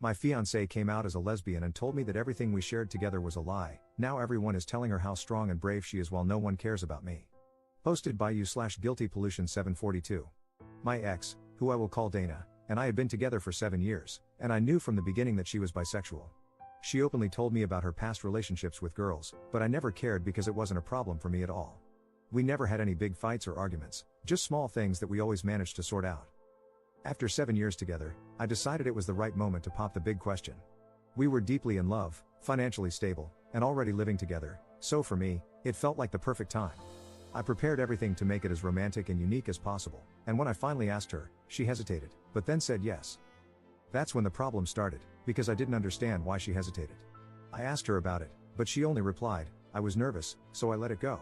My fiancé came out as a lesbian and told me that everything we shared together was a lie. Now everyone is telling her how strong and brave she is while no one cares about me. Posted by you/guiltypollution742. My ex, who I will call Dana, and I had been together for 7 years, and I knew from the beginning that she was bisexual. She openly told me about her past relationships with girls, but I never cared because it wasn't a problem for me at all. We never had any big fights or arguments, just small things that we always managed to sort out. After 7 years together, I decided it was the right moment to pop the big question. We were deeply in love, financially stable, and already living together, so for me, it felt like the perfect time. I prepared everything to make it as romantic and unique as possible, and when I finally asked her, she hesitated, but then said yes. That's when the problem started, because I didn't understand why she hesitated. I asked her about it, but she only replied, "I was nervous, so I let it go."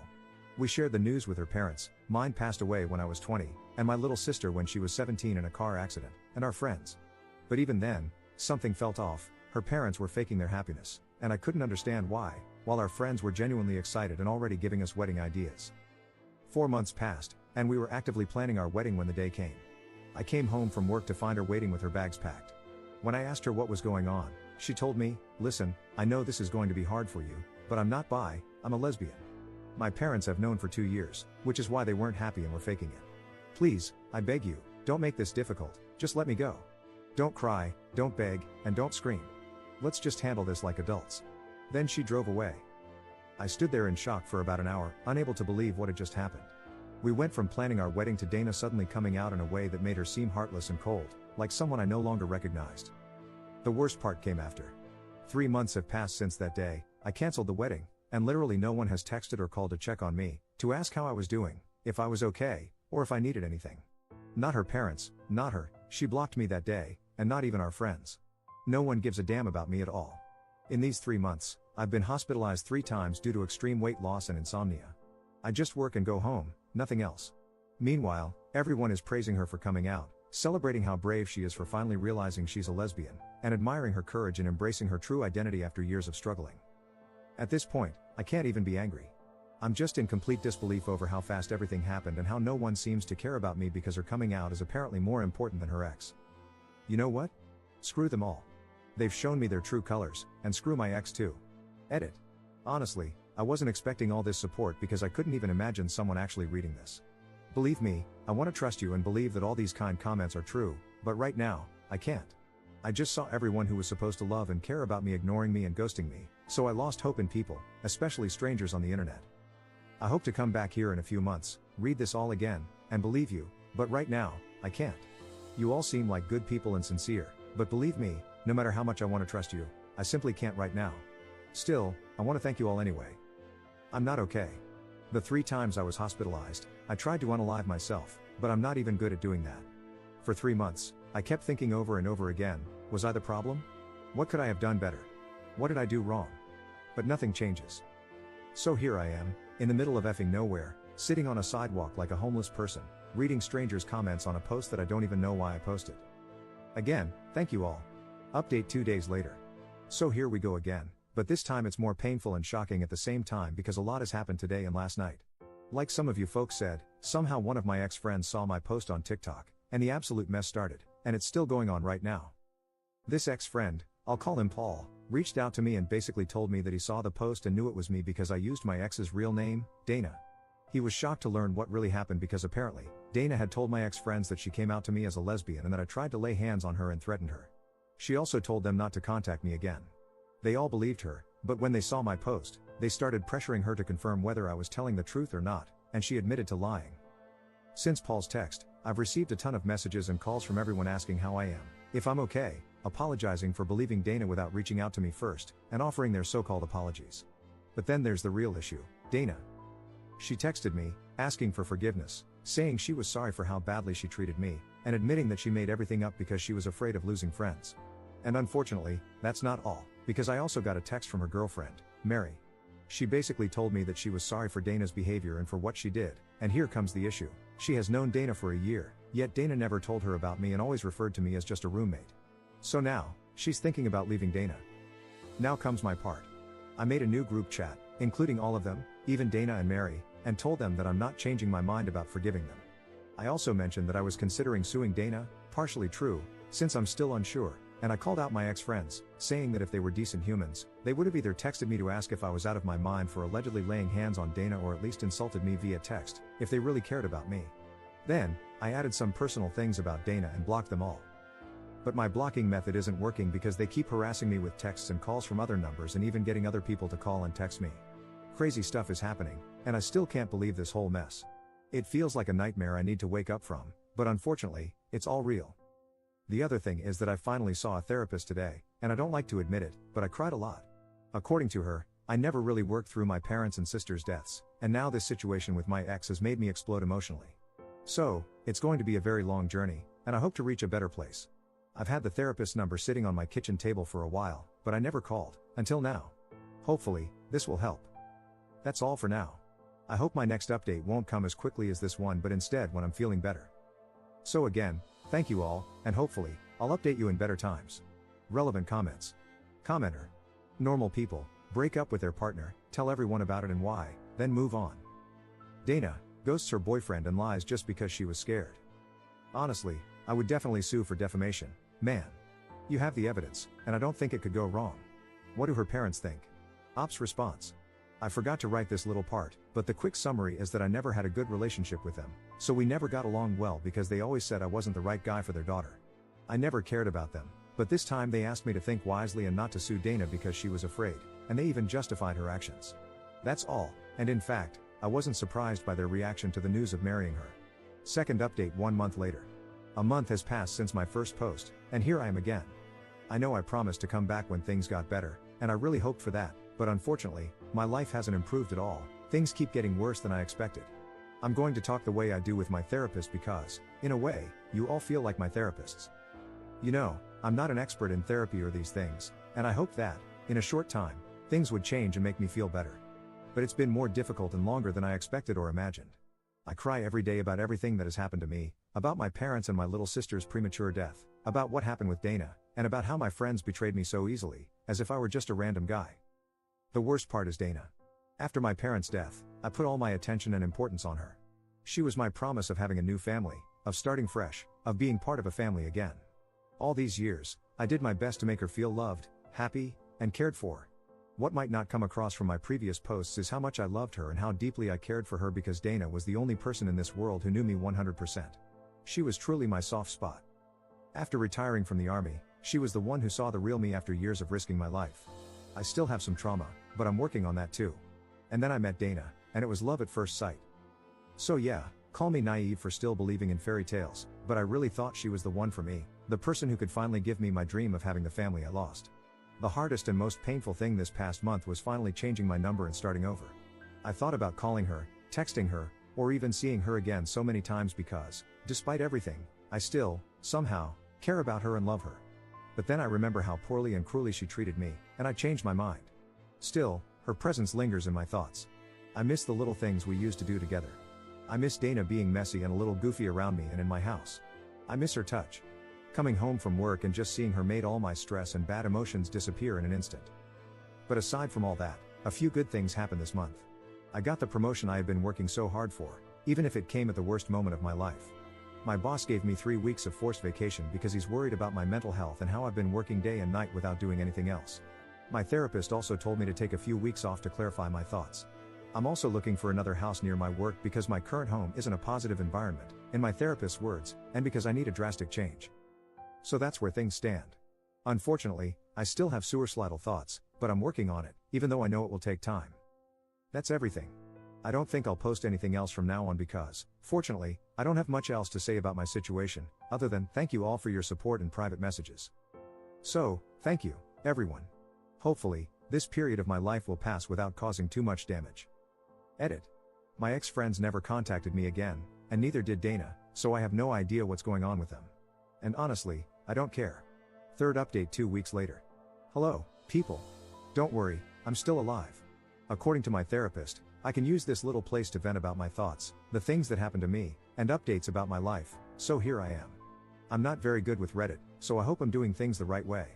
We shared the news with her parents. Mine passed away when I was 20, and my little sister when she was 17 in a car accident, and our friends. But even then, something felt off. Her parents were faking their happiness, and I couldn't understand why, while our friends were genuinely excited and already giving us wedding ideas. 4 months passed, and we were actively planning our wedding when the day came. I came home from work to find her waiting with her bags packed. When I asked her what was going on, she told me, "Listen, I know this is going to be hard for you, but I'm not bi, I'm a lesbian. My parents have known for 2 years, which is why they weren't happy and were faking it. Please, I beg you, don't make this difficult, just let me go. Don't cry, don't beg, and don't scream. Let's just handle this like adults." Then she drove away. I stood there in shock for about an hour, unable to believe what had just happened. We went from planning our wedding to Dana suddenly coming out in a way that made her seem heartless and cold, like someone I no longer recognized. The worst part came after. 3 months have passed since that day. I canceled the wedding, and literally no one has texted or called to check on me, to ask how I was doing, if I was okay, or if I needed anything. Not her parents, not her, she blocked me that day, and not even our friends. No one gives a damn about me at all. In these 3 months, I've been hospitalized 3 times due to extreme weight loss and insomnia. I just work and go home, nothing else. Meanwhile, everyone is praising her for coming out, celebrating how brave she is for finally realizing she's a lesbian, and admiring her courage in embracing her true identity after years of struggling. At this point, I can't even be angry. I'm just in complete disbelief over how fast everything happened and how no one seems to care about me because her coming out is apparently more important than her ex. You know what? Screw them all. They've shown me their true colors, and screw my ex too. Edit. Honestly, I wasn't expecting all this support because I couldn't even imagine someone actually reading this. Believe me, I want to trust you and believe that all these kind comments are true, but right now, I can't. I just saw everyone who was supposed to love and care about me ignoring me and ghosting me, so I lost hope in people, especially strangers on the internet. I hope to come back here in a few months, read this all again, and believe you, but right now, I can't. You all seem like good people and sincere, but believe me, no matter how much I want to trust you, I simply can't right now. Still, I want to thank you all anyway. I'm not okay. The 3 times I was hospitalized, I tried to unalive myself, but I'm not even good at doing that. For 3 months, I kept thinking over and over again, was I the problem? What could I have done better? What did I do wrong? But nothing changes. So here I am, in the middle of effing nowhere, sitting on a sidewalk like a homeless person, reading strangers' comments on a post that I don't even know why I posted. Again, thank you all. Update 2 days later. So here we go again, but this time it's more painful and shocking at the same time because a lot has happened today and last night. Like some of you folks said, somehow one of my ex-friends saw my post on TikTok, and the absolute mess started, and it's still going on right now. This ex-friend, I'll call him Paul, reached out to me and basically told me that he saw the post and knew it was me because I used my ex's real name, Dana. He was shocked to learn what really happened because apparently, Dana had told my ex-friends that she came out to me as a lesbian and that I tried to lay hands on her and threatened her. She also told them not to contact me again. They all believed her, but when they saw my post, they started pressuring her to confirm whether I was telling the truth or not, and she admitted to lying. Since Paul's text, I've received a ton of messages and calls from everyone asking how I am, if I'm okay, apologizing for believing Dana without reaching out to me first, and offering their so-called apologies. But then there's the real issue, Dana. She texted me, asking for forgiveness, saying she was sorry for how badly she treated me, and admitting that she made everything up because she was afraid of losing friends. And unfortunately, that's not all, because I also got a text from her girlfriend, Mary. She basically told me that she was sorry for Dana's behavior and for what she did, and here comes the issue. She has known Dana for a year, yet Dana never told her about me and always referred to me as just a roommate. So now, she's thinking about leaving Dana. Now comes my part. I made a new group chat, including all of them, even Dana and Mary, and told them that I'm not changing my mind about forgiving them. I also mentioned that I was considering suing Dana, partially true, since I'm still unsure, and I called out my ex-friends, saying that if they were decent humans, they would have either texted me to ask if I was out of my mind for allegedly laying hands on Dana or at least insulted me via text, if they really cared about me. Then, I added some personal things about Dana and blocked them all. But my blocking method isn't working because they keep harassing me with texts and calls from other numbers and even getting other people to call and text me. Crazy stuff is happening, and I still can't believe this whole mess. It feels like a nightmare I need to wake up from, but unfortunately, it's all real. The other thing is that I finally saw a therapist today, and I don't like to admit it, but I cried a lot. According to her, I never really worked through my parents' and sisters' deaths, and now this situation with my ex has made me explode emotionally. So, it's going to be a very long journey, and I hope to reach a better place. I've had the therapist's number sitting on my kitchen table for a while, but I never called, until now. Hopefully, this will help. That's all for now. I hope my next update won't come as quickly as this one but instead when I'm feeling better. So again, thank you all, and hopefully, I'll update you in better times. Relevant comments. Commenter. Normal people, break up with their partner, tell everyone about it and why, then move on. Dana, ghosts her boyfriend and lies just because she was scared. Honestly, I would definitely sue for defamation, man. You have the evidence, and I don't think it could go wrong. What do her parents think? Ops response. I forgot to write this little part, but the quick summary is that I never had a good relationship with them, so we never got along well because they always said I wasn't the right guy for their daughter. I never cared about them, but this time they asked me to think wisely and not to sue Dana because she was afraid, and they even justified her actions. That's all, and in fact, I wasn't surprised by their reaction to the news of marrying her. Second update 1 month later. A month has passed since my first post, and here I am again. I know I promised to come back when things got better, and I really hoped for that, but unfortunately, my life hasn't improved at all. Things keep getting worse than I expected. I'm going to talk the way I do with my therapist because, in a way, you all feel like my therapists. You know, I'm not an expert in therapy or these things, and I hoped that, in a short time, things would change and make me feel better. But it's been more difficult and longer than I expected or imagined. I cry every day about everything that has happened to me, about my parents and my little sister's premature death, about what happened with Dana, and about how my friends betrayed me so easily, as if I were just a random guy. The worst part is Dana. After my parents' death, I put all my attention and importance on her. She was my promise of having a new family, of starting fresh, of being part of a family again. All these years, I did my best to make her feel loved, happy, and cared for. What might not come across from my previous posts is how much I loved her and how deeply I cared for her because Dana was the only person in this world who knew me 100%. She was truly my soft spot. After retiring from the army, she was the one who saw the real me after years of risking my life. I still have some trauma, but I'm working on that too. And then I met Dana, and it was love at first sight. So yeah, call me naive for still believing in fairy tales, but I really thought she was the one for me, the person who could finally give me my dream of having the family I lost. The hardest and most painful thing this past month was finally changing my number and starting over. I thought about calling her, texting her, or even seeing her again so many times because, despite everything, I still, somehow, care about her and love her. But then I remember how poorly and cruelly she treated me, and I changed my mind. Still, her presence lingers in my thoughts. I miss the little things we used to do together. I miss Dana being messy and a little goofy around me and in my house. I miss her touch. Coming home from work and just seeing her made all my stress and bad emotions disappear in an instant. But aside from all that, a few good things happened this month. I got the promotion I had been working so hard for, even if it came at the worst moment of my life. My boss gave me 3 weeks of forced vacation because he's worried about my mental health and how I've been working day and night without doing anything else. My therapist also told me to take a few weeks off to clarify my thoughts. I'm also looking for another house near my work because my current home isn't a positive environment, in my therapist's words, and because I need a drastic change. So that's where things stand. Unfortunately, I still have suicidal thoughts, but I'm working on it, even though I know it will take time. That's everything. I don't think I'll post anything else from now on because, fortunately, I don't have much else to say about my situation, other than thank you all for your support and private messages. So, thank you, everyone. Hopefully, this period of my life will pass without causing too much damage. Edit. My ex-friends never contacted me again, and neither did Dana, so I have no idea what's going on with them. And honestly, I don't care. Third update 2 weeks later. Hello, people. Don't worry, I'm still alive. According to my therapist, I can use this little place to vent about my thoughts, the things that happened to me, and updates about my life, so here I am. I'm not very good with Reddit, so I hope I'm doing things the right way.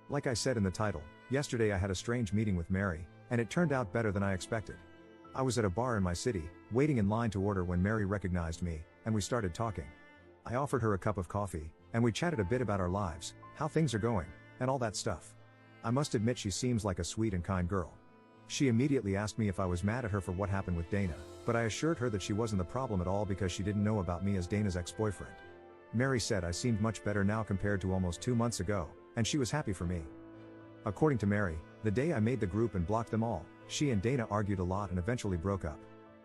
Like I said in the title, yesterday I had a strange meeting with Mary, and it turned out better than I expected. I was at a bar in my city, waiting in line to order when Mary recognized me, and we started talking. I offered her a cup of coffee, and we chatted a bit about our lives, how things are going, and all that stuff. I must admit she seems like a sweet and kind girl. She immediately asked me if I was mad at her for what happened with Dana, but I assured her that she wasn't the problem at all because she didn't know about me as Dana's ex-boyfriend. Mary said I seemed much better now compared to almost 2 months ago, and she was happy for me. According to Mary, the day I made the group and blocked them all, she and Dana argued a lot and eventually broke up.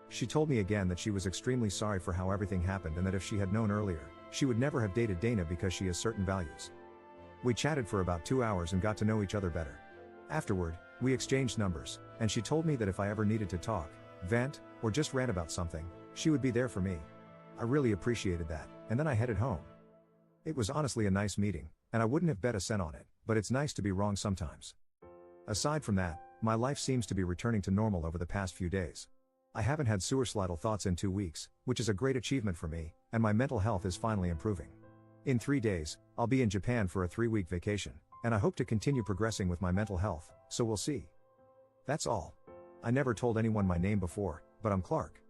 She told me again that she was extremely sorry for how everything happened and that if she had known earlier, she would never have dated Dana because she has certain values. We chatted for about 2 hours and got to know each other better. Afterward, we exchanged numbers, and she told me that if I ever needed to talk, vent, or just rant about something, she would be there for me. I really appreciated that, and then I headed home. It was honestly a nice meeting, and I wouldn't have bet a cent on it, but it's nice to be wrong sometimes. Aside from that, my life seems to be returning to normal over the past few days. I haven't had suicidal thoughts in 2 weeks, which is a great achievement for me, and my mental health is finally improving. In 3 days, I'll be in Japan for a 3-week vacation, and I hope to continue progressing with my mental health, so we'll see. That's all. I never told anyone my name before, but I'm Clark.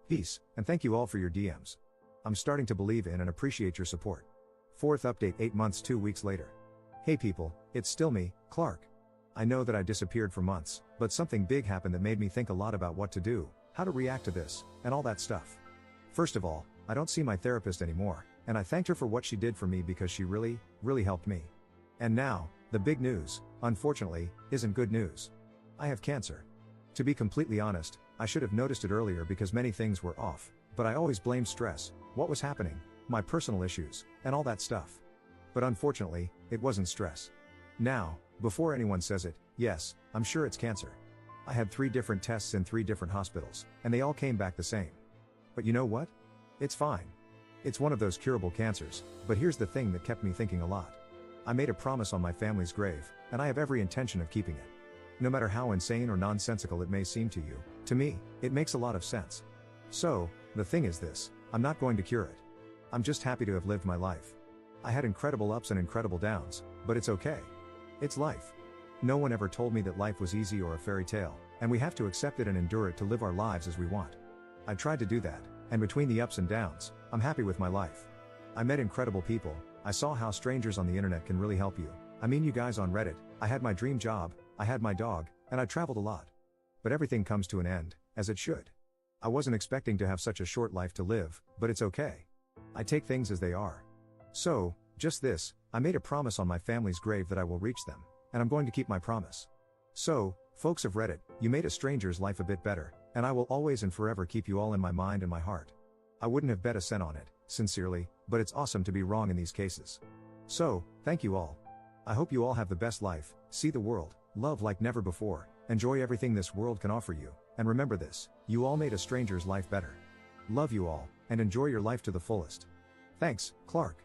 Peace, and thank you all for your DMs. I'm starting to believe in and appreciate your support. 4th update 8 months 2 weeks later. Hey people, it's still me, Clark. I know that I disappeared for months, but something big happened that made me think a lot about what to do, how to react to this, and all that stuff. First of all, I don't see my therapist anymore, and I thanked her for what she did for me because she really helped me. And now, the big news, unfortunately, isn't good news. I have cancer. To be completely honest, I should have noticed it earlier because many things were off, but I always blamed stress, what was happening, my personal issues, and all that stuff. But unfortunately, it wasn't stress. Now, before anyone says it, yes, I'm sure it's cancer. I had 3 different tests in 3 different hospitals, and they all came back the same. But you know what? It's fine. It's one of those curable cancers, but here's the thing that kept me thinking a lot. I made a promise on my family's grave, and I have every intention of keeping it. No matter how insane or nonsensical it may seem to you, to me, it makes a lot of sense. So, the thing is this, I'm not going to cure it. I'm just happy to have lived my life. I had incredible ups and incredible downs, but it's okay. It's life. No one ever told me that life was easy or a fairy tale, and we have to accept it and endure it to live our lives as we want. I tried to do that, and between the ups and downs, I'm happy with my life. I met incredible people, I saw how strangers on the internet can really help you. I mean you guys on Reddit, I had my dream job, I had my dog, and I traveled a lot. But everything comes to an end, as it should. I wasn't expecting to have such a short life to live, but it's okay. I take things as they are. So, just this, I made a promise on my family's grave that I will reach them, and I'm going to keep my promise. So, folks of Reddit, you made a stranger's life a bit better, and I will always and forever keep you all in my mind and my heart. I wouldn't have bet a cent on it, sincerely, but it's awesome to be wrong in these cases. So, thank you all. I hope you all have the best life, see the world, love like never before, enjoy everything this world can offer you, and remember this, you all made a stranger's life better. Love you all, and enjoy your life to the fullest. Thanks, Clark.